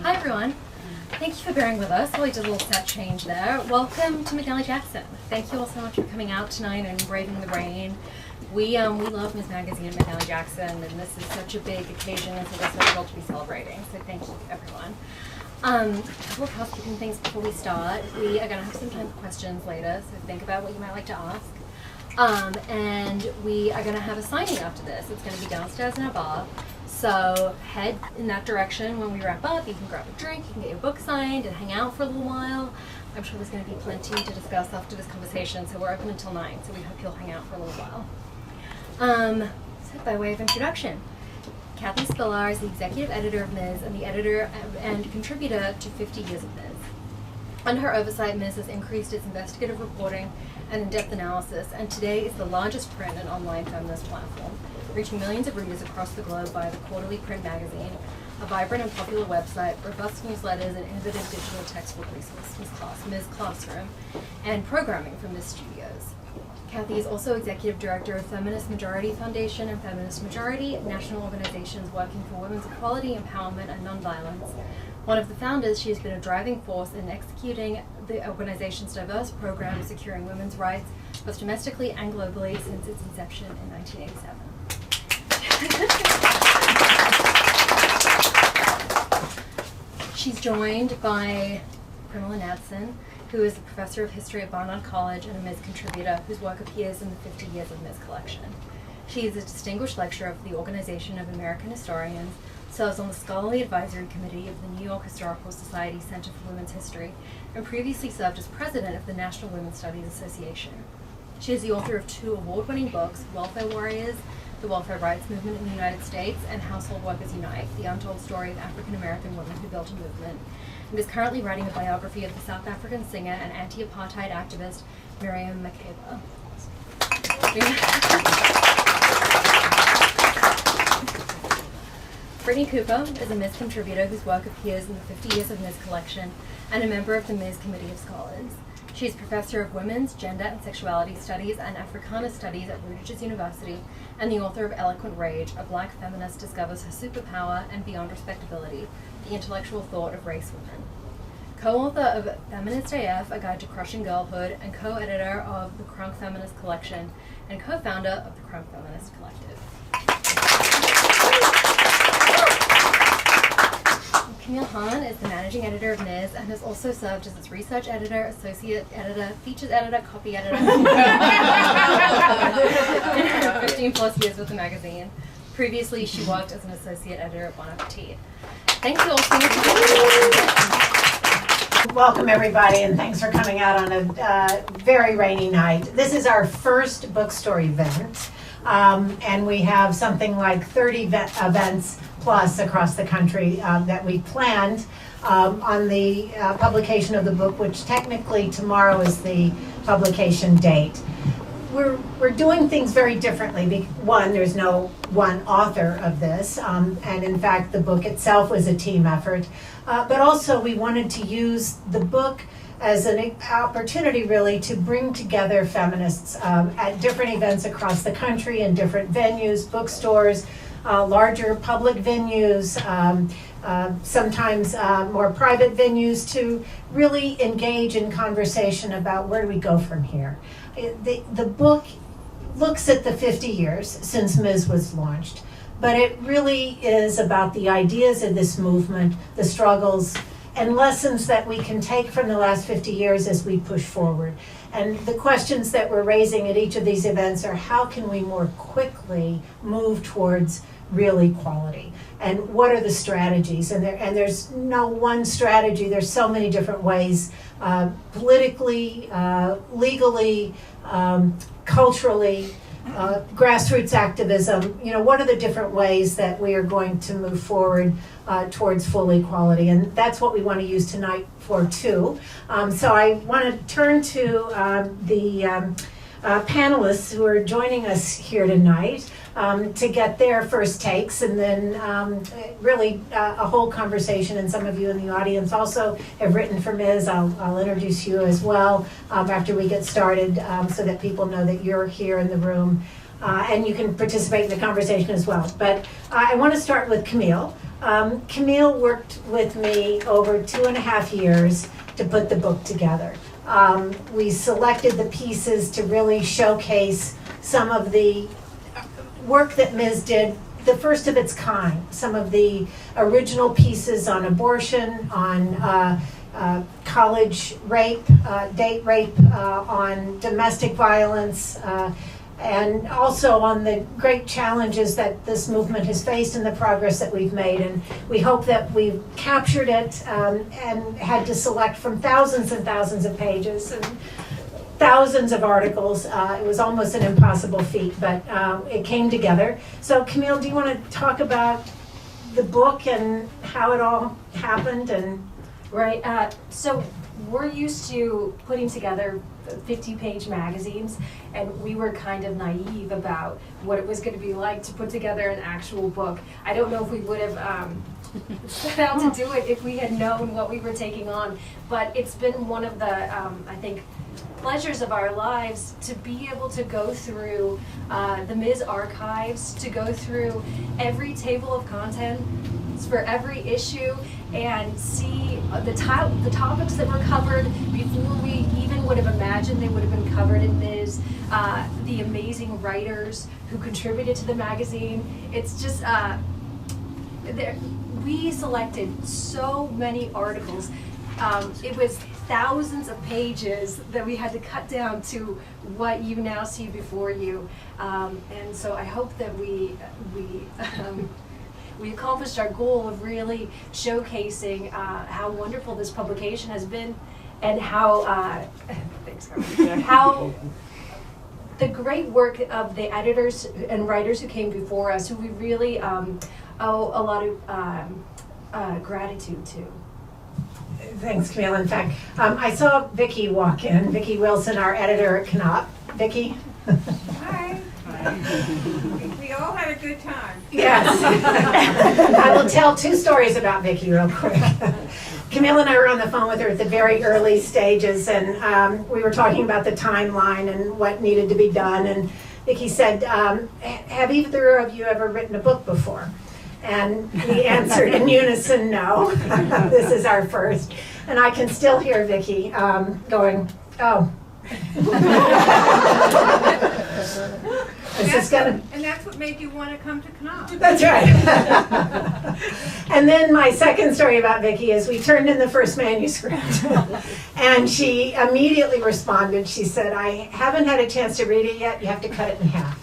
Hi everyone. Thank you for bearing with us. We did a little set change there. Welcome to McNally Jackson. Thank you all so much for coming out tonight and braving the rain. We love Ms. Magazine at McNally Jackson, and this is such a big occasion, and so we're thrilled to be celebrating. So thank you, everyone. A couple of housekeeping things before we start. We are going to have some time for questions later, so think about what you might like to ask. And we are going to have a signing after this. It's going to be downstairs in our bar. So head in that direction when we wrap up. You can grab a drink, you can get your book signed and hang out for a little while. I'm sure there's going to be plenty to discuss after this conversation, so we're open until 9, so we hope you'll hang out for a little while. So by way of introduction, Katherine Spillar is the executive editor of Ms. and the editor and contributor to 50 Years of Ms. Under her oversight, Ms. has increased its investigative reporting and in-depth analysis, and today is the largest print and online feminist platform, reaching millions of readers across the globe via the quarterly print magazine, a vibrant and popular website, robust newsletters, and innovative digital textbook resource, Ms. Classroom, and programming from Ms. Studios. Kathy is also executive director of Feminist Majority Foundation and Feminist Majority, national organizations working for women's equality, empowerment, and nonviolence. One of the founders, she has been a driving force in executing the organization's diverse program securing women's rights, both domestically and globally, since its inception in 1987. She's joined by Premilla Nadasen, who is a professor of history at Barnard College and a Ms. contributor whose work appears in the 50 Years of Ms. collection. She is a distinguished lecturer of the Organization of American Historians, serves on the Scholarly Advisory Committee of the New York Historical Society Center for Women's History, and previously served as president of the National Women's Studies Association. She is the author of 2 award-winning books, Welfare Warriors, The Welfare Rights Movement in the United States, and Household Workers Unite, The Untold Story of African-American Women Who Built a Movement, and is currently writing a biography of the South African singer and anti-apartheid activist Mikaela. Brittney Cooper is a Ms. contributor whose work appears in the 50 Years of Ms. collection and a member of the Ms. Committee of Scholars. She is professor of women's, gender, and sexuality studies and Africana studies at Rutgers University and the author of Eloquent Rage, A Black Feminist Discovers Her Superpower and Beyond Respectability, The Intellectual Thought of Race Women. Co-author of Feminist AF, A Guide to Crushing Girlhood, and co-editor of the Crunk Feminist Collection, and co-founder of the Crunk Feminist Collective. Camille Hahn is the managing editor of Ms. and has also served as its research editor, associate editor, features editor, copy editor, in her 15 plus years with the magazine. Previously, she worked as an associate editor at Bon Appetit. Thank you all so much for being here. Welcome everybody, and thanks for coming out on a very rainy night. This is our first bookstore event, and we have something like 30 events plus across the country that we planned on the publication of the book, which technically tomorrow is the publication date. We're doing things very differently. One, there's no one author of this, and in fact the book itself was a team effort, but also we wanted to use the book as an opportunity really to bring together feminists at different events across the country in different venues, bookstores, larger public venues, sometimes more private venues, to really engage in conversation about where do we go from here. The book looks at the 50 years since Ms. was launched, but it really is about the ideas of this movement, the struggles, and lessons that we can take from the last 50 years as we push forward. And the questions that we're raising at each of these events are, how can we more quickly move towards real equality? And what are the strategies? And there's no one strategy. There's so many different ways, politically, legally, culturally, grassroots activism. You know, what are the different ways that we are going to move forward towards full equality? And that's what we want to use tonight for too. So I want to turn to the panelists who are joining us here tonight to get their first takes, and then really a whole conversation. And some of you in the audience also have written for Ms. I'll introduce you as well after we get started, so that people know that you're here in the room. and you can participate in the conversation as well. But I want to start with Camille. Camille worked with me over 2.5 years to put the book together. We selected the pieces to really showcase some of the work that Ms. did, the first of its kind, some of the original pieces on abortion, on college rape, date rape, on domestic violence, and also on the great challenges that this movement has faced and the progress that we've made. And we hope that we've captured it and had to select from thousands and thousands of pages and thousands of articles. It was almost an impossible feat, but it came together. So Camille, do you want to talk about the book and how it all happened? And Right, so we're used to putting together 50-page magazines, and we were kind of naive about what it was going to be like to put together an actual book. I don't know if we would have set out to do it if we had known what we were taking on, but it's been one of the, I think, pleasures of our lives to be able to go through the Ms. archives, to go through every table of contents for every issue and see the topics that were covered before we even would have imagined they would have been covered in Ms. The amazing writers who contributed to the magazine. It's just, we selected so many articles. It was thousands of pages that we had to cut down to what you now see before you. And so I hope that we accomplished our goal of really showcasing how wonderful this publication has been, and how how the great work of the editors and writers who came before us, who we really owe a lot of gratitude to. Thanks, Camille. In fact, I saw Vicki walk in, Vicki Wilson, our editor at Knopf. Vicki? Hi. We all had a good time. Yes. I will tell 2 stories about Vicki real quick. Camille and I were on the phone with her at the very early stages, and we were talking about the timeline and what needed to be done. And Vicki said, have either of you ever written a book before? And we answered in unison, no. This is our first. And I can still hear Vicki going, oh. And that's what made you want to come to Knopf. That's right. And then my second story about Vicki is we turned in the first manuscript, and she immediately responded. She said, I haven't had a chance to read it yet. You have to cut it in half.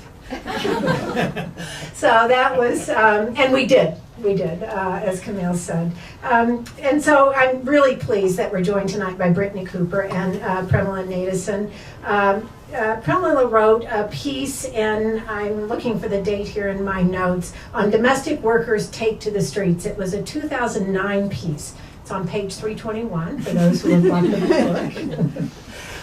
So that was, and we did, as Camille said. And so I'm really pleased that we're joined tonight by Brittney Cooper and Premilla Nadasen. Premilla wrote a piece, and I'm looking for the date here in my notes, on domestic workers take to the streets. It was a 2009 piece. It's on page 321 for those who have bought the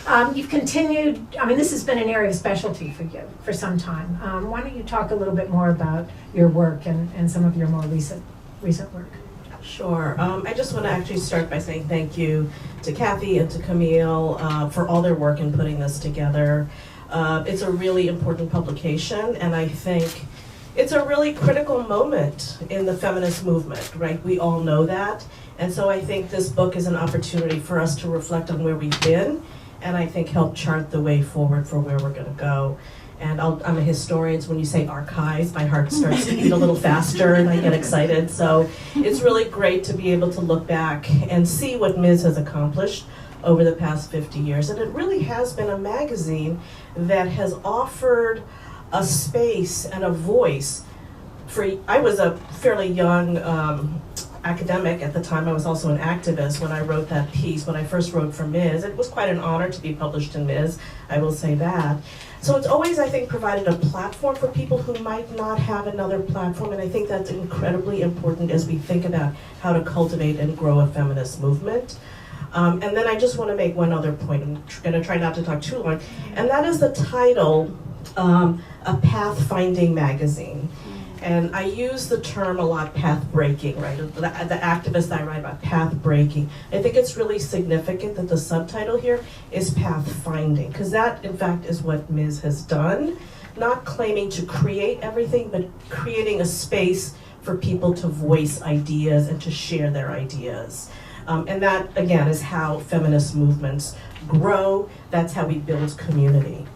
book. You've continued, I mean, this has been an area of specialty for you for some time. Why don't you talk a little bit more about your work and some of your more recent work? Sure. I just want to actually start by saying thank you to Kathy and to Camille for all their work in putting this together. It's a really important publication, and I think it's a really critical moment in the feminist movement, right? We all know that. And so I think this book is an opportunity for us to reflect on where we've been, and I think help chart the way forward for where we're going to go. And I'm a historian, so when you say archives, my heart starts to beat a little faster and I get excited. So it's really great to be able to look back and see what Ms. has accomplished over the past 50 years. And it really has been a magazine that has offered a space and a voice for, I was a fairly young academic at the time. I was also an activist when I wrote that piece. When I first wrote for Ms., it was quite an honor to be published in Ms., I will say that. So it's always, I think, provided a platform for people who might not have another platform, and I think that's incredibly important as we think about how to cultivate and grow a feminist movement. And then I just want to make one other point. I'm going to try not to talk too long, and that is the title, A Pathfinding Magazine. And I use the term a lot, path breaking, right? The activists I write about path breaking. I think it's really significant that the subtitle here is Pathfinding, because that, in fact, is what Ms. has done. not claiming to create everything, but creating a space for people to voice ideas and to share their ideas. And that, again, is how feminist movements grow. That's how we build community.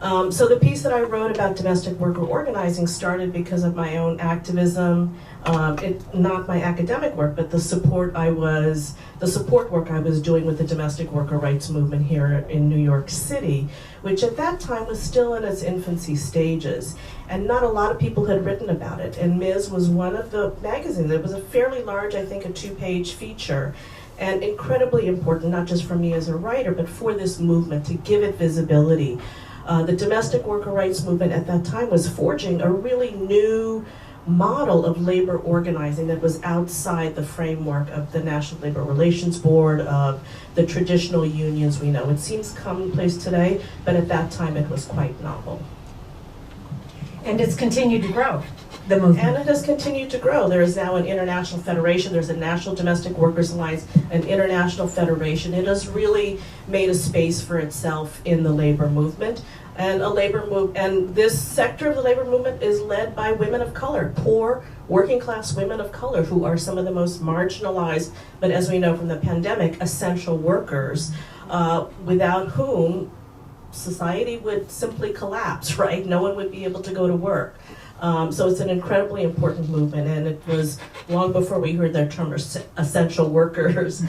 So the piece that I wrote about domestic worker organizing started because of my own activism, not my academic work, but the support work I was doing with the domestic worker rights movement here in New York City, which at that time was still in its infancy stages. And not a lot of people had written about it. And Ms. was one of the magazines. It was a fairly large, I think, a 2-page feature. And incredibly important, not just for me as a writer, but for this movement to give it visibility. The domestic worker rights movement at that time was forging a really new model of labor organizing that was outside the framework of the National Labor Relations Board, of the traditional unions we know. It seems commonplace today, but at that time it was quite novel. And it's continued to grow, the movement. And it has continued to grow. There is now an international federation. There's a National Domestic Workers Alliance, an international federation. It has really made a space for itself in the labor movement. And this sector of the labor movement is led by women of color, poor, working class women of color, who are some of the most marginalized, but as we know from the pandemic, essential workers, without whom society would simply collapse, right? No one would be able to go to work. So it's an incredibly important movement, and it was long before we heard that term essential workers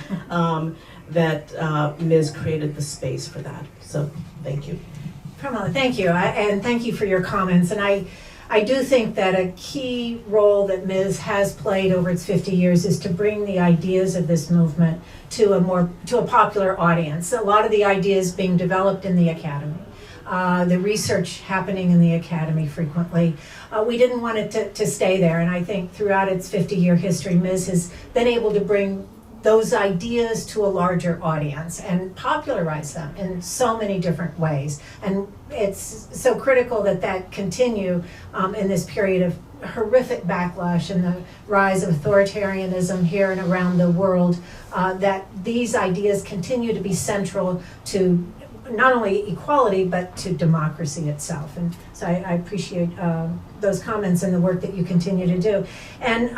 that Ms. created the space for that. So thank you. Premilla, thank you, and thank you for your comments. And I do think that a key role that Ms. has played over its 50 years is to bring the ideas of this movement to a popular audience. A lot of the ideas being developed in the academy, the research happening in the academy frequently. We didn't want it to stay there, and I think throughout its 50-year history, Ms. has been able to bring those ideas to a larger audience and popularize them in so many different ways. And it's so critical that continue in this period of horrific backlash and the rise of authoritarianism here and around the world, that these ideas continue to be central to not only equality, but to democracy itself. And so I appreciate those comments and the work that you continue to do. And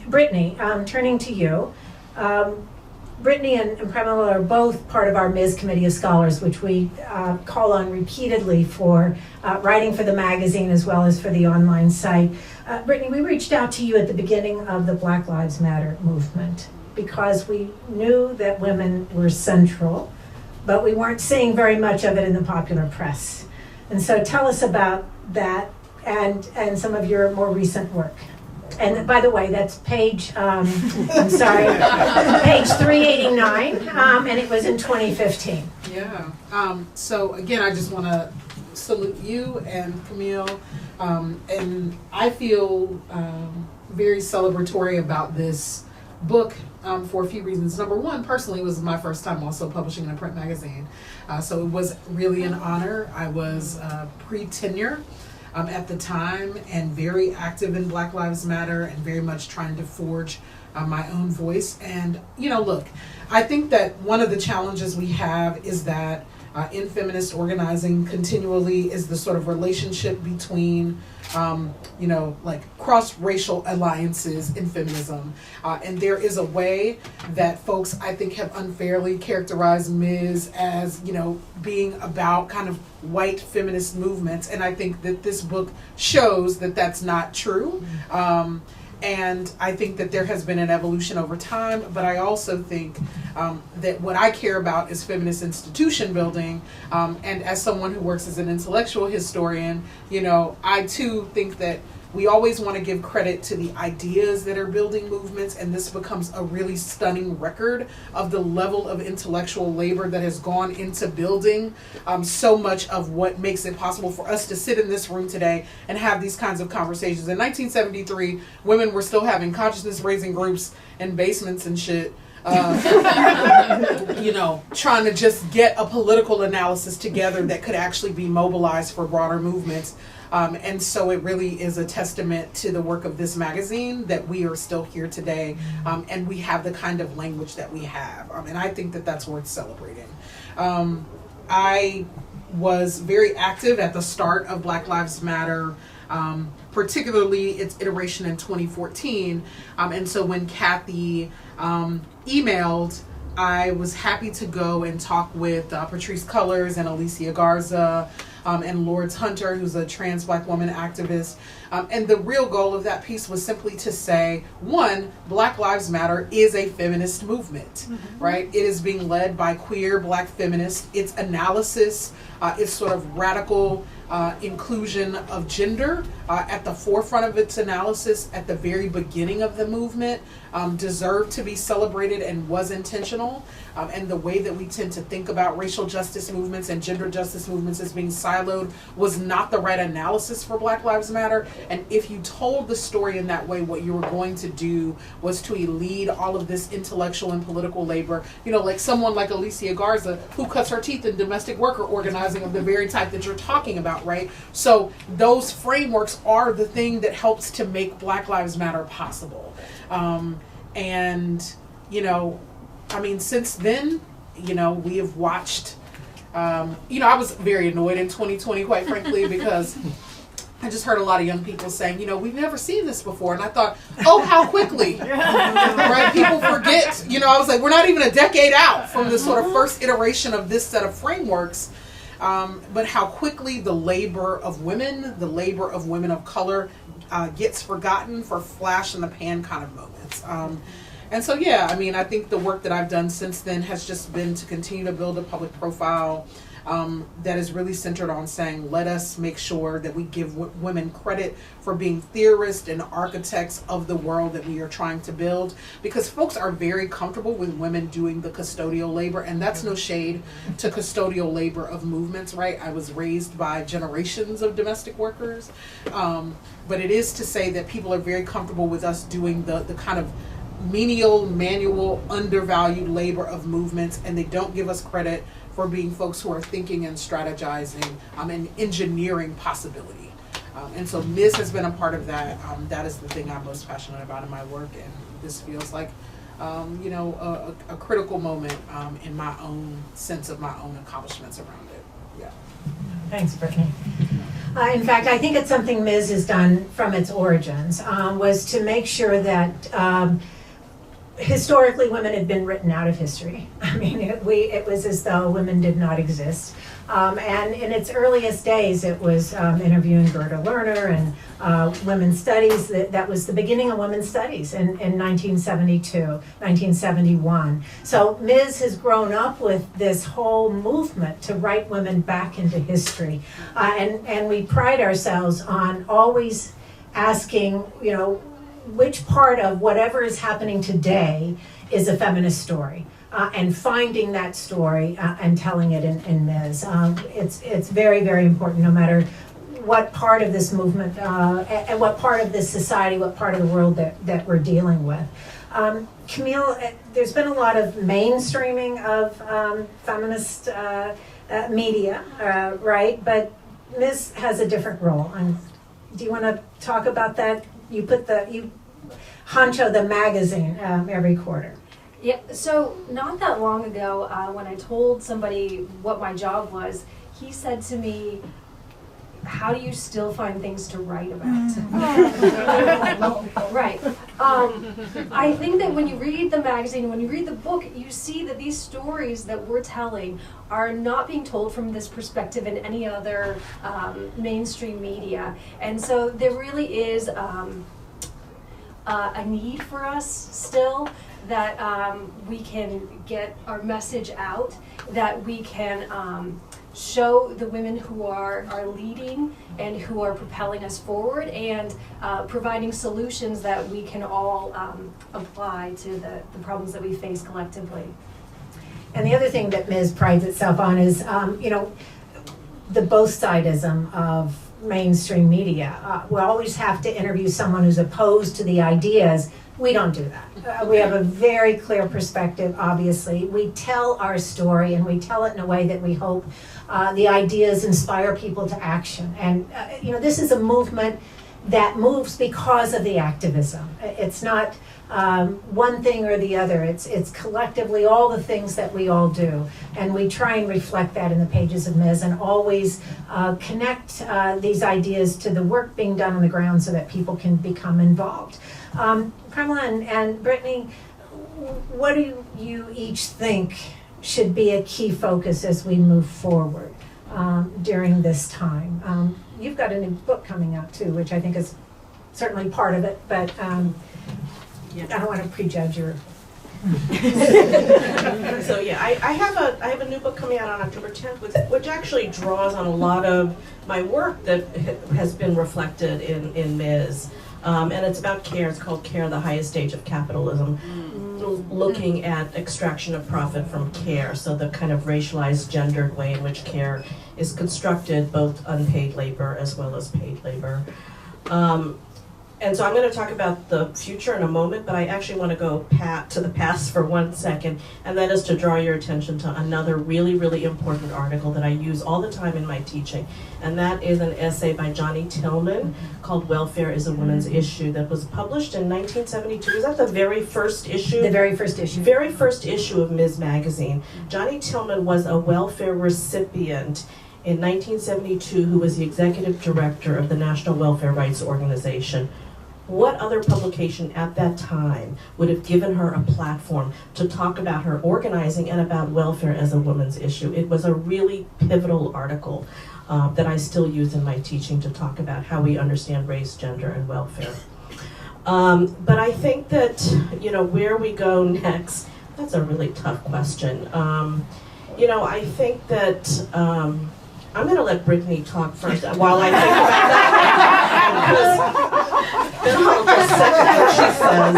Brittney, turning to you, Brittney and Premilla are both part of our Ms. Committee of Scholars, which we call on repeatedly for writing for the magazine as well as for the online site. Brittney, we reached out to you at the beginning of the Black Lives Matter movement because we knew that women were central, but we weren't seeing very much of it in the popular press. And so tell us about that and some of your more recent work. And by the way, that's page, I'm sorry, page 389, and it was in 2015. Yeah. So again, I just want to salute you and Camille. And I feel very celebratory about this book for a few reasons. Number one, personally, it was my first time also publishing in a print magazine. So it was really an honor. I was pre-tenure at the time and very active in Black Lives Matter and very much trying to forge my own voice. And, you know, look, I think that one of the challenges we have is that in feminist organizing continually is the sort of relationship between, you know, like cross-racial alliances in feminism. And there is a way that folks, I think, have unfairly characterized Ms. as, you know, being about kind of white feminist movements. And I think that this book shows that that's not true. And I think that there has been an evolution over time, but I also think that what I care about is feminist institution building. And as someone who works as an intellectual historian, you know, I too think that we always want to give credit to the ideas that are building movements, and this becomes a really stunning record of the level of intellectual labor that has gone into building so much of what makes it possible for us to sit in this room today and have these kinds of conversations. In 1973, women were still having consciousness-raising groups in basements and shit. You know, trying to just get a political analysis together that could actually be mobilized for broader movements. And so it really is a testament to the work of this magazine that we are still here today, and we have the kind of language that we have. And I think that that's worth celebrating. I was very active at the start of Black Lives Matter, particularly its iteration in 2014. And so when Kathy emailed, I was happy to go and talk with Patrisse Cullors and Alicia Garza and Lourdes Hunter, who's a trans Black woman activist. And the real goal of that piece was simply to say, one, Black Lives Matter is a feminist movement, right? It is being led by queer Black feminists. Its analysis, its sort of radical inclusion of gender at the forefront of its analysis at the very beginning of the movement deserved to be celebrated and was intentional. And the way that we tend to think about racial justice movements and gender justice movements as being siloed was not the right analysis for Black Lives Matter. And if you told the story in that way, what you were going to do was to lead all of this intellectual and political labor, like someone like Alicia Garza, who cuts her teeth in domestic worker organizing of the very type that you're talking about, right? So those frameworks are the thing that helps to make Black Lives Matter possible. Since then, we have watched, I was very annoyed in 2020, quite frankly, because I just heard a lot of young people saying, we've never seen this before. And I thought, oh, how quickly, right? People forget, I was like, we're not even a decade out from the sort of first iteration of this set of frameworks. But how quickly the labor of women of color gets forgotten for flash in the pan kind of moments. And so, I think the work that I've done since then has just been to continue to build a public profile that is really centered on saying, let us make sure that we give women credit for being theorists and architects of the world that we are trying to build, because folks are very comfortable with women doing the custodial labor, and that's no shade to custodial labor of movements, right? I was raised by generations of domestic workers, but it is to say that people are very comfortable with us doing the kind of menial, manual, undervalued labor of movements, and they don't give us credit for being folks who are thinking and strategizing and engineering possibility. And so Ms. has been a part of that. That is the thing I'm most passionate about in my work, and this feels like a critical moment in my own sense of my own accomplishments around it. Yeah. Thanks, Brittney. In fact, I think it's something Ms. has done from its origins, was to make sure that historically women had been written out of history. I mean, it was as though women did not exist. And in its earliest days, it was interviewing Gerda Lerner and women's studies. That was the beginning of women's studies in 1972, 1971. So Ms. has grown up with this whole movement to write women back into history. And we pride ourselves on always asking, which part of whatever is happening today is a feminist story, and finding that story and telling it in Ms. It's very, very important, no matter what part of this movement and what part of this society, what part of the world that we're dealing with. Camille, there's been a lot of mainstreaming of feminist media, right? But Ms. has a different role. And do you want to talk about that? You honcho the magazine every quarter. Yeah, so not that long ago, when I told somebody what my job was, he said to me, how do you still find things to write about? Right. I think that when you read the magazine, when you read the book, you see that these stories that we're telling are not being told from this perspective in any other mainstream media. And so there really is a need for us still that we can get our message out, that we can show the women who are leading and who are propelling us forward, and providing solutions that we can all apply to the problems that we face collectively. And the other thing that Ms. prides itself on is, the both-sidism of mainstream media. We always have to interview someone who's opposed to the ideas. We don't do that. We have a very clear perspective, obviously. We tell our story, and we tell it in a way that we hope the ideas inspire people to action. And this is a movement that moves because of the activism. It's not one thing or the other. It's collectively all the things that we all do. And we try and reflect that in the pages of Ms. and always connect these ideas to the work being done on the ground so that people can become involved. Premilla and Brittney, what do you each think should be a key focus as we move forward during this time? You've got a new book coming out too, which I think is certainly part of it, but I don't want to prejudge your. So yeah, I have a new book coming out on October 10th, which actually draws on a lot of my work that has been reflected in Ms. And it's about care. It's called Care, the Highest Stage of Capitalism, looking at extraction of profit from care. So the kind of racialized, gendered way in which care is constructed, both unpaid labor as well as paid labor. And so I'm going to talk about the future in a moment, but I actually want to go to the past for 1 second, and that is to draw your attention to another really, really important article that I use all the time in my teaching, and that is an essay by Johnny Tillman called Welfare is a Woman's Issue that was published in 1972. Was that the very first issue? The very first issue. Very first issue of Ms. Magazine. Johnny Tillman was a welfare recipient in 1972 who was the executive director of the National Welfare Rights Organization. What other publication at that time would have given her a platform to talk about her organizing and about welfare as a woman's issue? It was a really pivotal article that I still use in my teaching to talk about how we understand race, gender, and welfare. But I think that, where we go next, that's a really tough question. I think that I'm going to let Brittney talk first while I think about that. Then I'll just second what she says.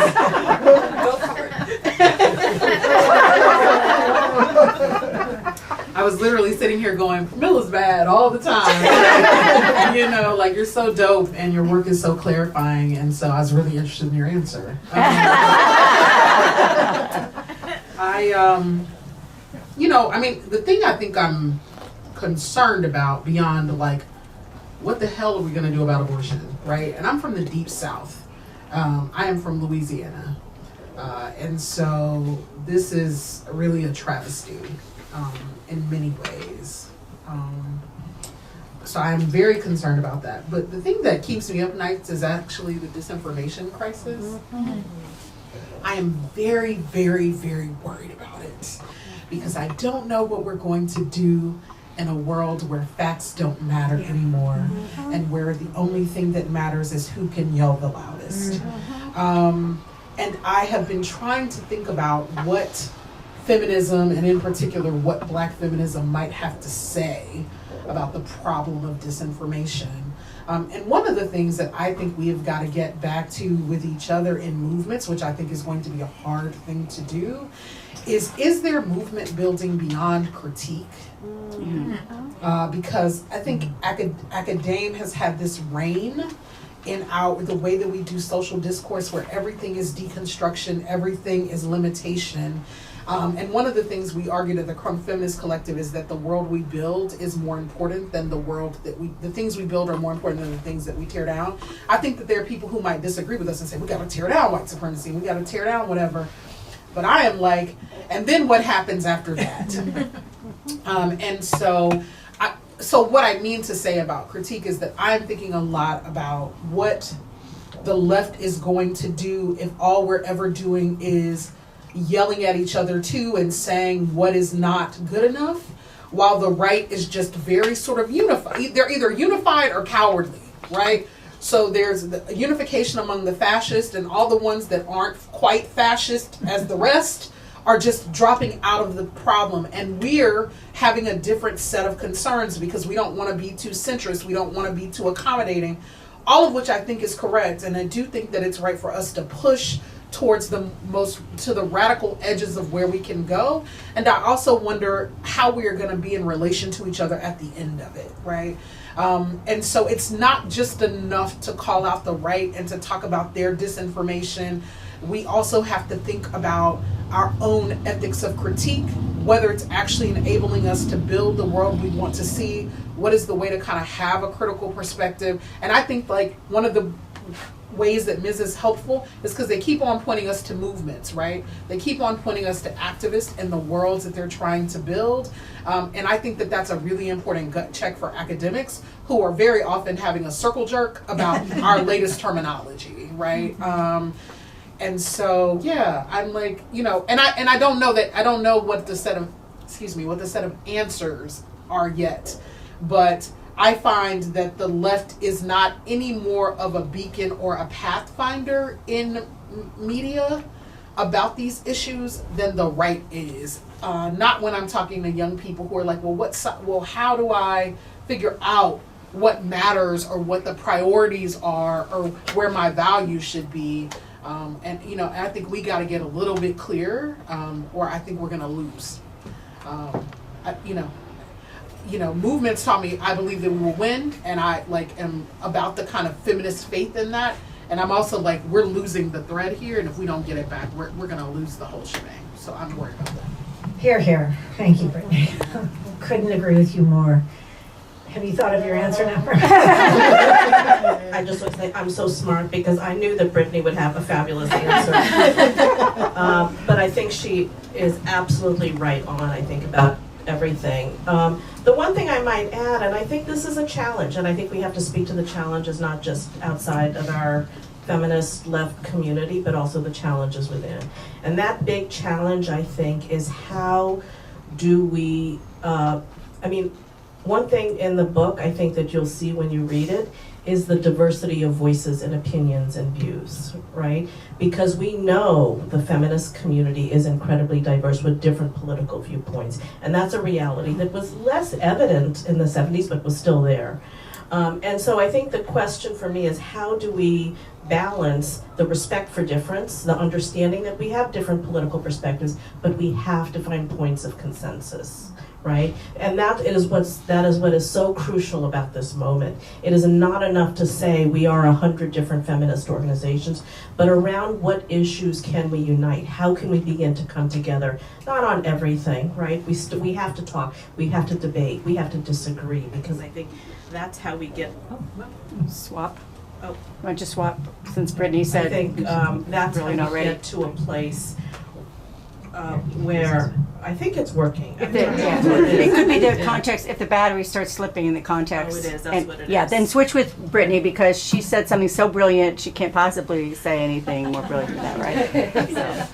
I was literally sitting here going, Premilla's bad all the time. You're so dope and your work is so clarifying, and so I was really interested in your answer. The thing I think I'm concerned about beyond what the hell are we going to do about abortion, right? And I'm from the Deep South. I am from Louisiana. And so this is really a travesty in many ways. So I'm very concerned about that. But the thing that keeps me up nights is actually the disinformation crisis. Mm-hmm. I am very, very, very worried about it because I don't know what we're going to do in a world where facts don't matter anymore, and where the only thing that matters is who can yell the loudest. And I have been trying to think about what feminism, and in particular what Black feminism, might have to say about the problem of disinformation. And one of the things that I think we have got to get back to with each other in movements, which I think is going to be a hard thing to do, is there movement building beyond critique? Because I think academe has had this reign in the way that we do social discourse, where everything is deconstruction, everything is limitation. And one of the things we argued at the Crunk Feminist Collective is that the world we build is more important than the things we build are more important than the things that we tear down. I think that there are people who might disagree with us and say, we gotta tear down white supremacy, we gotta tear down whatever. But I am like, and then what happens after that? So what I mean to say about critique is that I'm thinking a lot about what the left is going to do if all we're ever doing is yelling at each other too and saying what is not good enough, while the right is just very sort of unified. They're either unified or cowardly, right? So there's the unification among the fascists, and all the ones that aren't quite fascist as the rest are just dropping out of the problem. And we're having a different set of concerns because we don't want to be too centrist, we don't want to be too accommodating, all of which I think is correct. And I do think that it's right for us to push towards the radical edges of where we can go. And I also wonder how we are going to be in relation to each other at the end of it, right? And so it's not just enough to call out the right and to talk about their disinformation. We also have to think about our own ethics of critique whether it's actually enabling us to build the world we want to see, what is the way to kind of have a critical perspective. And I think like one of the ways that Ms. is helpful is because they keep on pointing us to movements, right? They keep on pointing us to activists and the worlds that they're trying to build. And I think that that's a really important gut check for academics who are very often having a circle jerk about our latest terminology, right? And so, yeah, I'm like, and I don't know what the set of answers are yet, but I find that the left is not any more of a beacon or a pathfinder in media about these issues than the right is. Not when I'm talking to young people who are like, well, how do I figure out what matters or what the priorities are or where my values should be? And I think we got to get a little bit clearer, or I think we're going to lose. Movements taught me I believe that we will win, and I am about the kind of feminist faith in that. And I'm also like, we're losing the thread here, and if we don't get it back, we're going to lose the whole shebang. So I'm worried about that. Hear, hear. Thank you, Brittney. Couldn't agree with you more. Have you thought of your answer now? I just want to say I'm so smart because I knew that Brittney would have a fabulous answer. But I think she is absolutely right on, I think, about everything. The one thing I might add, and I think this is a challenge, and I think we have to speak to the challenges not just outside of our feminist left community, but also the challenges within. And that big challenge, I think, is how do we, one thing in the book I think that you'll see when you read it is the diversity of voices and opinions and views, right? Because we know the feminist community is incredibly diverse with different political viewpoints. And that's a reality that was less evident in the 70s, but was still there. And so I think the question for me is how do we balance the respect for difference, the understanding that we have different political perspectives, but we have to find points of consensus. Right? And that is what is so crucial about this moment. It is not enough to say we are 100 different feminist organizations, but around what issues can we unite? How can we begin to come together? Not on everything, right? We have to talk, we have to debate, we have to disagree, because I think that's how we get. Swap. Oh, Why don't you swap, since Brittney said. I think that's really how not we ready. get to a place where I think it's working. It could be the context, if the battery starts slipping in the context. Oh, it is, that's what it Yeah, is. then switch with Brittney because she said something so brilliant, she can't possibly say anything more brilliant than that, right? So.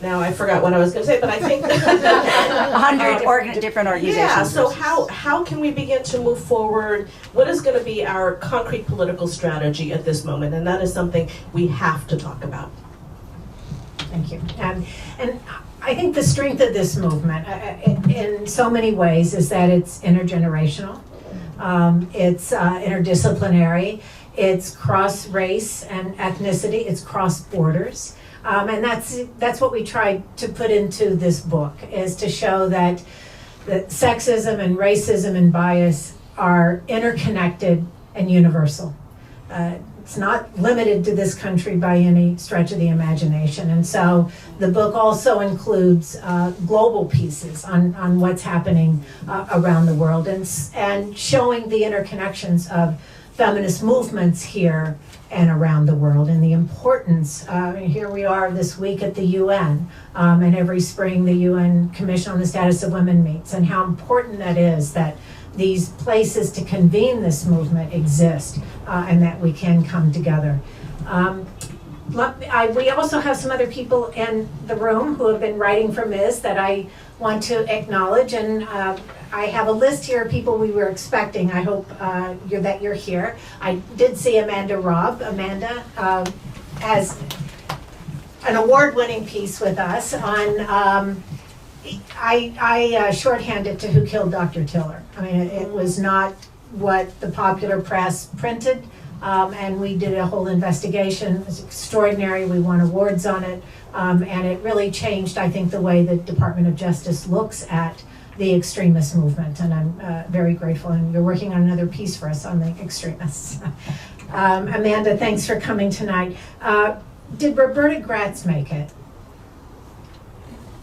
Now I forgot what I was going to say, but I think 100 different organizations. Yeah. So how can we begin to move forward? What is going to be our concrete political strategy at this moment? And that is something we have to talk about. Thank you. And I think the strength of this movement, in so many ways, is that it's intergenerational, it's interdisciplinary, it's cross-race and ethnicity, it's cross-borders. And that's what we tried to put into this book, is to show that sexism and racism and bias are interconnected and universal. It's not limited to this country by any stretch of the imagination. And so the book also includes global pieces on what's happening around the world and showing the interconnections of feminist movements here and around the world, and the importance. Here we are this week at the UN, and every spring the UN Commission on the Status of Women meets, and how important that is that these places to convene this movement exist, and that we can come together. We also have some other people in the room who have been writing for Ms. that I want to acknowledge, and I have a list here of people we were expecting. I hope that you're here. I did see Amanda Robb. Amanda has an award-winning piece with us on, I shorthand it to Who Killed Dr. Tiller. I mean, it was not what the popular press printed, and we did a whole investigation. It was extraordinary. We won awards on it, and it really changed, I think, the way the Department of Justice looks at the extremist movement, and I'm very grateful. And you're working on another piece for us on the extremists. Amanda, thanks for coming tonight. Did Roberta Gratz make it?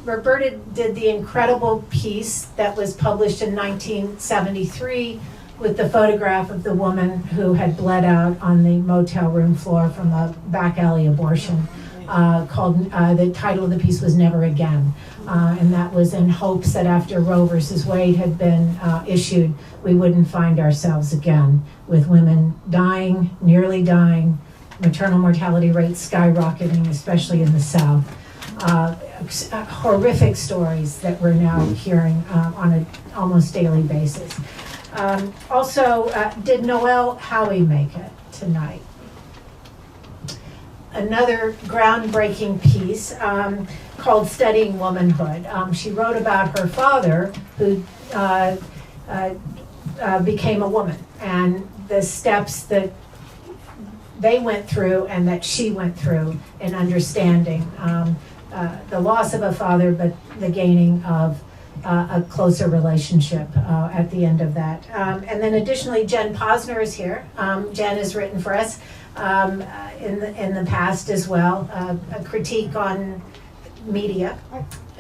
Roberta did the incredible piece that was published in 1973 with the photograph of the woman who had bled out on the motel room floor from a back alley abortion. The title of the piece was Never Again. And that was in hopes that after Roe versus Wade had been issued, we wouldn't find ourselves again with women dying, nearly dying, maternal mortality rates skyrocketing, especially in the South. Horrific stories that we're now hearing on an almost daily basis. Also, did Noelle Howie make it tonight? Another groundbreaking piece called Studying Womanhood. She wrote about her father who became a woman and the steps that they went through and that she went through in understanding the loss of a father, but the gaining of a closer relationship at the end of that. And then additionally, Jen Posner is here. Jen has written for us in the past as well, a critique on media.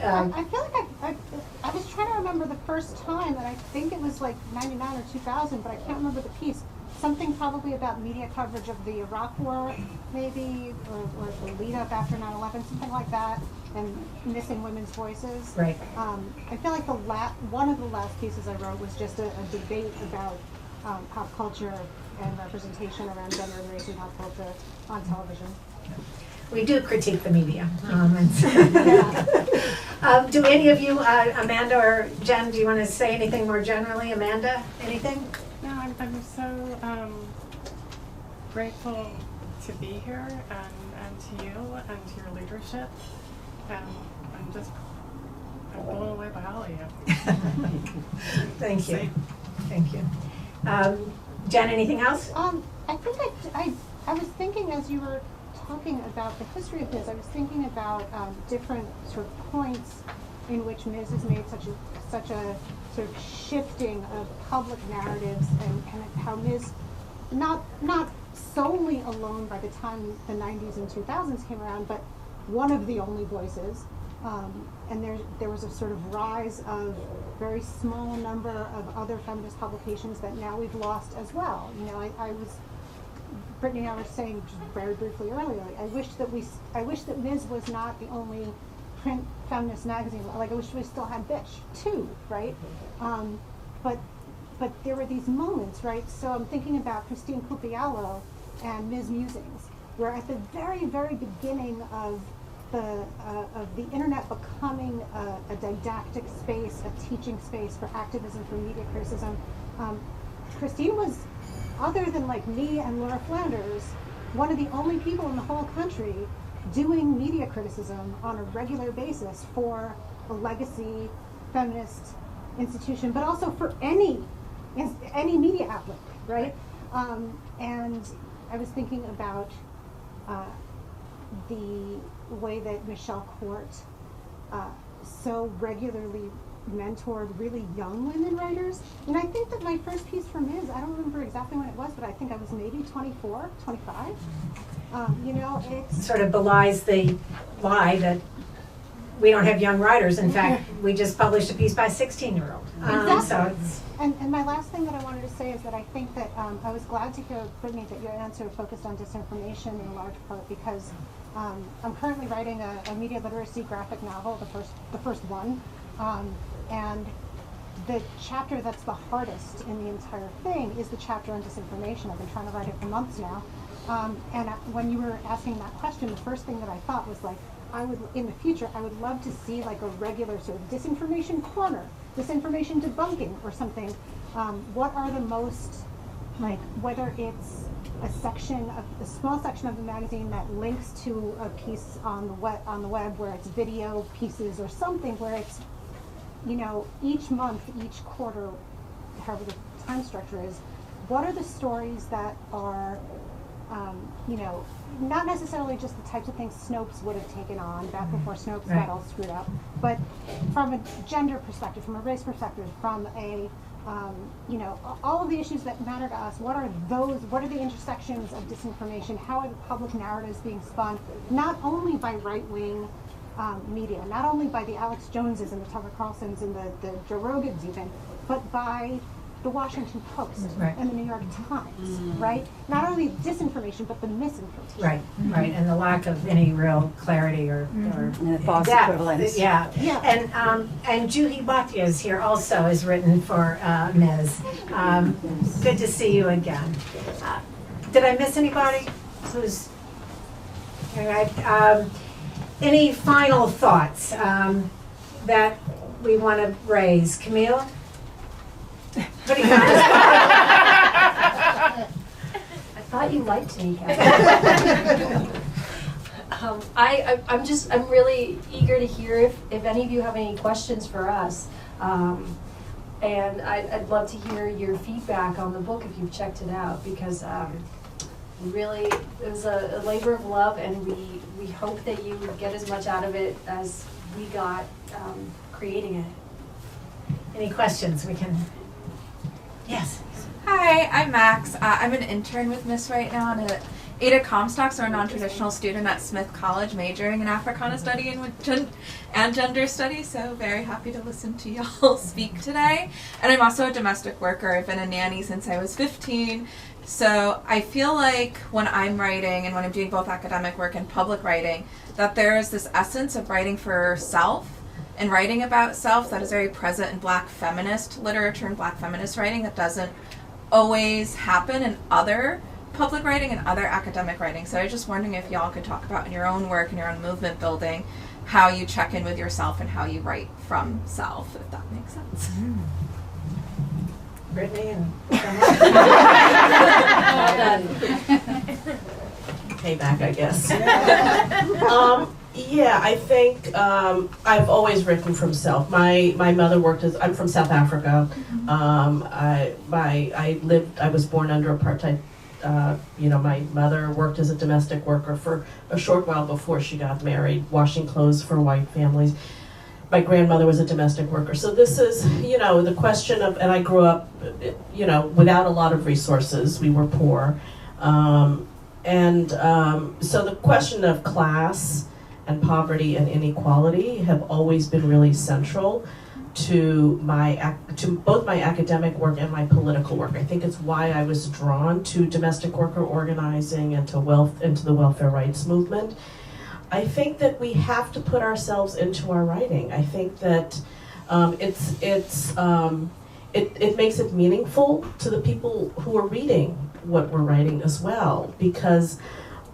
I feel like I was trying to remember the first time, and I think it was like 99 or 2000, but I can't remember the piece. Something probably about media coverage of the Iraq War, maybe, or the lead up after 9/11, something like that, and missing women's voices. Right. I feel like one of the last pieces I wrote was just a debate about pop culture and representation around gender and race and pop culture on television. We do critique the media. Do any of you, Amanda or Jen, do you want to say anything more generally? Amanda, anything? No, I'm so grateful to be here and to you and to your leadership. And I'm blown away by all of you. Thank you. Thank you. Jen, anything else? I think I was thinking as you were talking about the history of Ms., I was thinking about different sort of points in which Ms. has made such a sort of shifting of public narratives and how Ms. not solely alone by the time the 90s and 2000s came around, but one of the only voices. And there was a sort of rise of very small number of other feminist publications that now we've lost as well. You know, Brittney and I were saying just very briefly earlier, I wish that Ms. was not the only print feminist magazine. Like, I wish we still had Bitch too, right? But there were these moments, right? So I'm thinking about Christine Cupiello and Ms. Musings, where at the very, very beginning of the internet becoming a didactic space, a teaching space for activism, for media criticism, Christine was, other than like me and Laura Flanders, one of the only people in the whole country doing media criticism on a regular basis for a legacy feminist institution, but also for any media outlet, right? And I was thinking about the way that Michelle Court so regularly mentored really young women writers. And I think that my first piece for Ms., I don't remember exactly when it was, but I think I was maybe 24, 25. You know, it's Sort of belies the lie that we don't have young writers. In fact, we just published a piece by a 16-year-old. Exactly. So it's, and my last thing that I wanted to say is that I think that I was glad to hear, Brittney, that your answer focused on disinformation in large part because I'm currently writing a media literacy graphic novel, the first one, and the chapter that's the hardest in the entire thing is the chapter on disinformation. I've been trying to write it for months now, and when you were asking that question, the first thing that I thought was like, in the future, I would love to see like a regular sort of disinformation corner, disinformation debunking or something. What are the most, like, whether it's a small section of the magazine that links to a piece on the web where it's video pieces or something where it's, you know, each month, each quarter, however the time structure is, what are the stories that are, you know, not necessarily just the types of things Snopes would have taken on back before Snopes got all screwed up, but from a gender perspective, from a race perspective, from a, you know, all of the issues that matter to us, what are the intersections of disinformation, how are the public narratives being spun, not only by right-wing media, not only by the Alex Joneses and the Tucker Carlsons and the Joe Rogans even, but by the Washington Post Right. and the New York Times, right? Not only disinformation, but the misinformation. Right, and the lack of any real clarity or And the false depth. equivalence. Yeah, Yeah. and Juhi Bhatia is here also, is written for Ms. Good to see you again. Did I miss anybody? Who's, all right, any final thoughts that we want to raise? Camille? What do you got? I thought you liked me, Katherine. I'm really eager to hear if any of you have any questions for us. And I'd love to hear your feedback on the book if you've checked it out, because really it was a labor of love, and we hope that you get as much out of it as we got creating it. Any questions we can? Yes. Hi, I'm Max. I'm an intern with Miss right now and a Ada Comstock, so a non-traditional student at Smith College majoring in Africana Study and Gender Studies, so very happy to listen to y'all speak today. And I'm also a domestic worker. I've been a nanny since I was 15, so I feel like when I'm writing and when I'm doing both academic work and public writing, that there is this essence of writing for self and writing about self that is very present in Black feminist literature and Black feminist writing that doesn't always happen in other public writing and other academic writing. So I was just wondering if y'all could talk about in your own work and your own movement building how you check in with yourself and how you write from self, if that makes sense. Brittney and Payback, I guess. Yeah, I think I've always written from self. My mother worked as, I'm from South Africa. I was born under apartheid. My mother worked as a domestic worker for a short while before she got married, washing clothes for white families. My grandmother was a domestic worker. So this is, the question of, and I grew up, without a lot of resources. We were poor. So the question of class and poverty and inequality have always been really central to both my academic work and my political work. I think it's why I was drawn to domestic worker organizing and to the welfare rights movement. I think that we have to put ourselves into our writing. I think that it makes it meaningful to the people who are reading what we're writing as well, because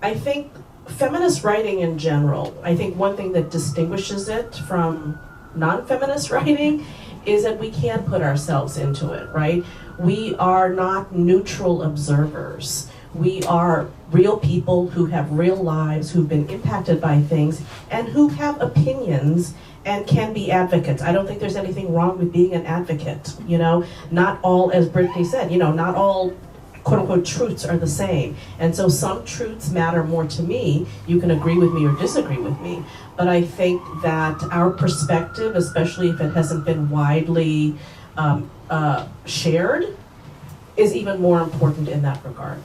I think feminist writing in general, I think one thing that distinguishes it from non-feminist writing is that we can put ourselves into it, right? We are not neutral observers. We are real people who have real lives, who've been impacted by things, and who have opinions and can be advocates. I don't think there's anything wrong with being an advocate, Not all, as Brittney said, not all quote-unquote truths are the same. And so some truths matter more to me. You can agree with me or disagree with me. But I think that our perspective, especially if it hasn't been widely shared, is even more important in that regard.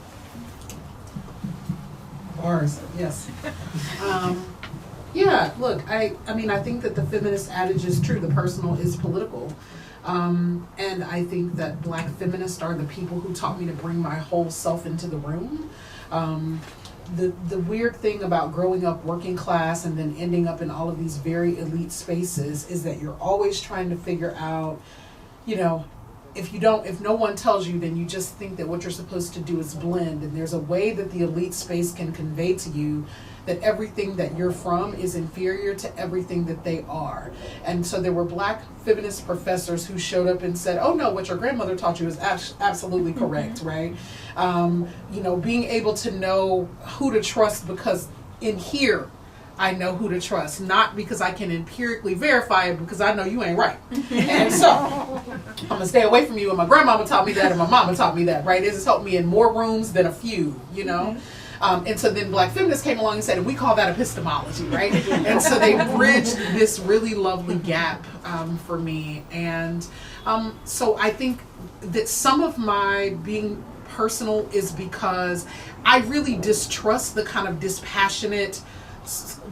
Bars, yes. Yeah, look, I think that the feminist adage is true. The personal is political. And I think that Black feminists are the people who taught me to bring my whole self into the room. The weird thing about growing up working class and then ending up in all of these very elite spaces is that you're always trying to figure out, if no one tells you, then you just think that what you're supposed to do is blend. And there's a way that the elite space can convey to you that everything that you're from is inferior to everything that they are. And so there were Black feminist professors who showed up and said, oh no, what your grandmother taught you is absolutely correct, right? Being able to know who to trust, because in here, I know who to trust, not because I can empirically verify it, because I know you ain't right. And so I'm gonna stay away from you, and my grandmama taught me that, and my mama taught me that, right? It has helped me in more rooms than a few, And so then Black feminists came along and said, and we call that epistemology, right? And so they bridged this really lovely gap for me. And so I think that some of my being personal is because I really distrust the kind of dispassionate,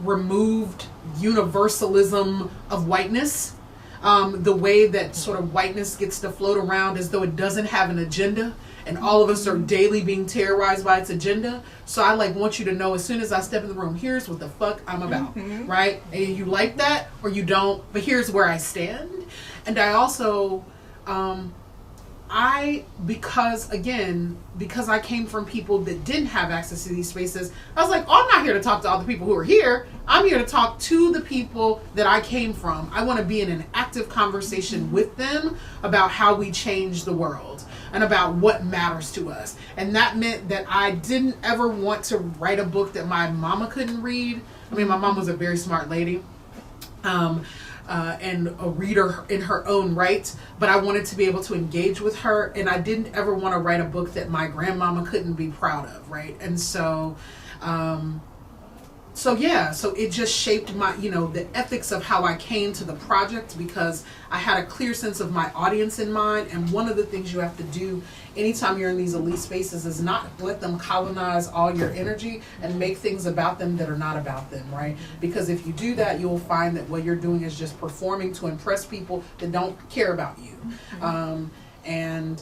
removed universalism of whiteness. The way that sort of whiteness gets to float around as though it doesn't have an agenda, and all of us are daily being terrorized by its agenda. So I want you to know as soon as I step in the room, here's what the fuck I'm about, right? And you like that or you don't, but here's where I stand. And I also, because I came from people that didn't have access to these spaces, I was like, I'm not here to talk to all the people who are here. I'm here to talk to the people that I came from. I want to be in an active conversation with them about how we change the world and about what matters to us. And that meant that I didn't ever want to write a book that my mama couldn't read. I mean, my mom was a very smart lady. And a reader in her own right, but I wanted to be able to engage with her, and I didn't ever want to write a book that my grandmama couldn't be proud of, right? And so it just shaped my, the ethics of how I came to the project, because I had a clear sense of my audience in mind. And one of the things you have to do anytime you're in these elite spaces is not let them colonize all your energy and make things about them that are not about them, right? Because if you do that, you'll find that what you're doing is just performing to impress people that don't care about you. And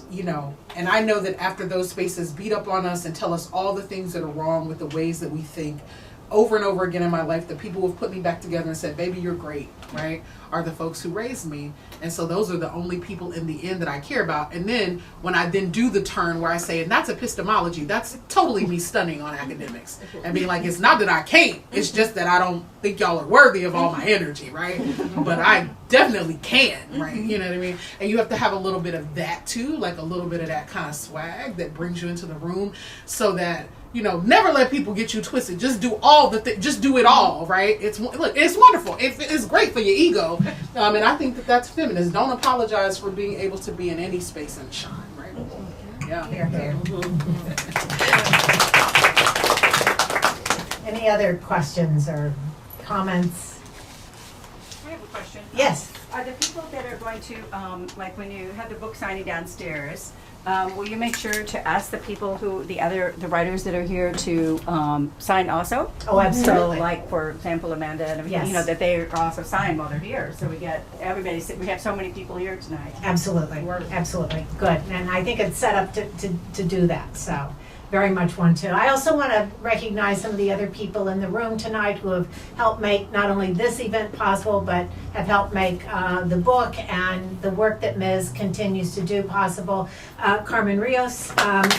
I know that after those spaces beat up on us and tell us all the things that are wrong with the ways that we think, over and over again in my life, the people who have put me back together and said, baby, you're great, right, are the folks who raised me. And so those are the only people in the end that I care about. And then when I then do the turn where I say, and that's epistemology, that's totally me stunning on academics and being like, it's not that I can't, it's just that I don't think y'all are worthy of all my energy, right? But I definitely can, right? You know what I mean? And you have to have a little bit of that too, like a little bit of that kind of swag that brings you into the room, so that never let people get you twisted. Just do just do it all, right? It's wonderful. It's great for your ego. And I think that that's feminist. Don't apologize for being able to be in any space and shine, right? Yeah. Here. Any other questions or comments? I have a question. Yes. Are the people that are going to, like when you have the book signing downstairs, will you make sure to ask the people the writers that are here to sign also? Oh, absolutely. So, like for example, Amanda and everything, Yes. that they also sign while they're here. So we get everybody. We have so many people here tonight. Absolutely. Absolutely. Good. And I think it's set up to do that. So very much want to. I also want to recognize some of the other people in the room tonight who have helped make not only this event possible, but have helped make the book and the work that Ms. continues to do possible. Carmen Rios. Carmen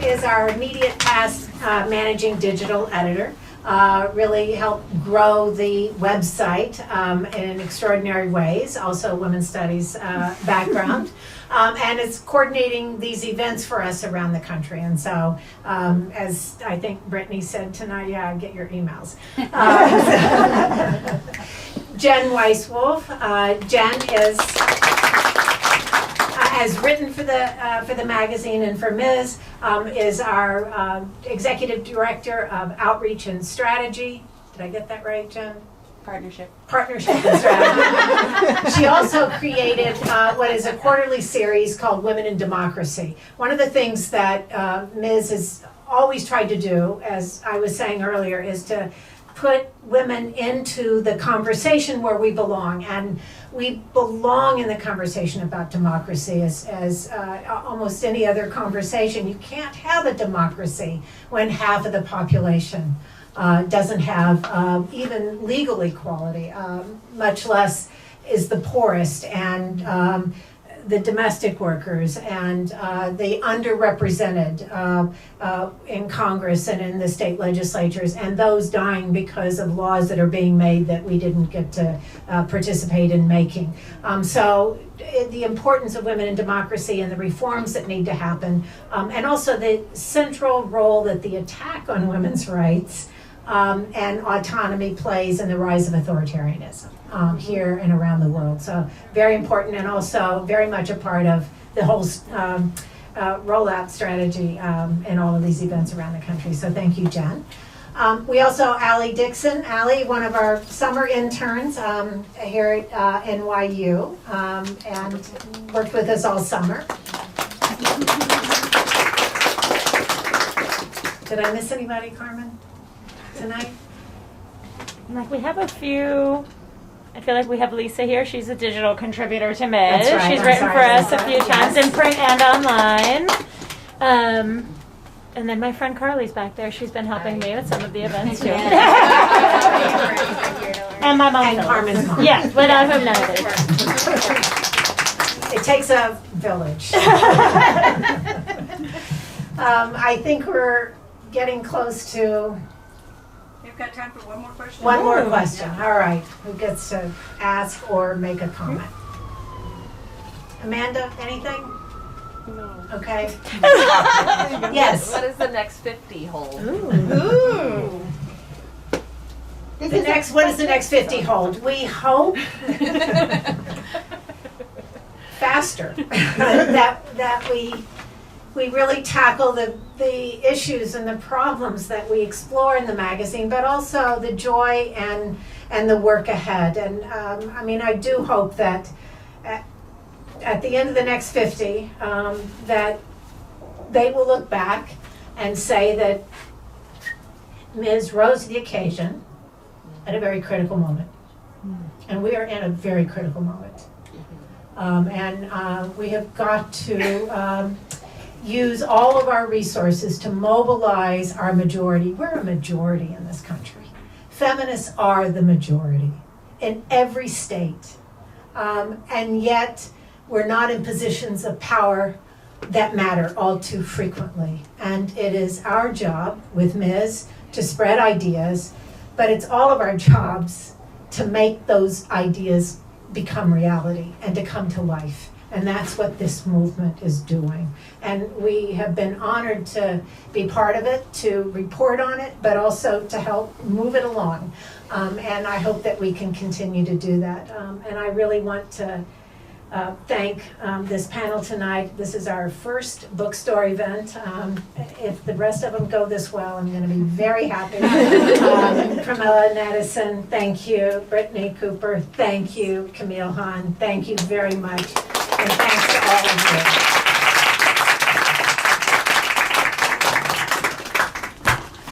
is our immediate past managing digital editor. Really helped grow the website in extraordinary ways. Also women's studies background. And it's coordinating these events for us around the country. And so, as I think Brittney said tonight, yeah, get your emails. Jen Weiswolf. Jen has written for the magazine and for Ms. Is our executive director of outreach and strategy. Did I get that right, Jen? Partnership and strategy. She also created what is a quarterly series called Women in Democracy. One of the things that Ms. has always tried to do, as I was saying earlier, is to put women into the conversation where we belong. And we belong in the conversation about democracy as almost any other conversation. You can't have a democracy when half of the population doesn't have even legal equality, much less is the poorest and the domestic workers and the underrepresented in Congress and in the state legislatures, and those dying because of laws that are being made that we didn't get to participate in making. So the importance of women in democracy and the reforms that need to happen, and also the central role that the attack on women's rights and autonomy plays in the rise of authoritarianism here and around the world. So very important, and also very much a part of the whole rollout strategy in all of these events around the country. So thank you, Jen. We also, Allie Dixon. Allie, one of our summer interns here at NYU, and worked with us all summer. Did I miss anybody, Carmen, tonight? Like we have a few. I feel like we have Lisa here. She's a digital contributor to Miz. That's right. She's I'm written sorry, for us Lisa. a few times in print and online. And then my friend Carly's back there. She's been helping me with some of the events too. And my mom. And Carmen's mom. Yes, without whom none of this. It takes a village. I think we're getting close to You've got time for one more question? one more question. All right. Who gets to ask or make a comment? Amanda, anything? No. Okay. Yes. What does the next 50 hold? Ooh. What does the next 50 hold? We hope faster that we really tackle the issues and the problems that we explore in the magazine, but also the joy and the work ahead. And I mean, I do hope that at the end of the next 50, that they will look back and say that Ms. rose to the occasion at a very critical moment. And we are in a very critical moment. And we have got to use all of our resources to mobilize our majority. We're a majority in this country. Feminists are the majority in every state. And yet, we're not in positions of power that matter all too frequently. And it is our job with Ms. to spread ideas, but it's all of our jobs to make those ideas become reality and to come to life. And that's what this movement is doing. And we have been honored to be part of it, to report on it, but also to help move it along. And I hope that we can continue to do that. And I really want to thank this panel tonight. This is our first bookstore event. If the rest of them go this well, I'm going to be very happy. Premilla, Nadasen, thank you. Brittney Cooper, thank you. Camille, Hahn, thank you very much. And thanks to all of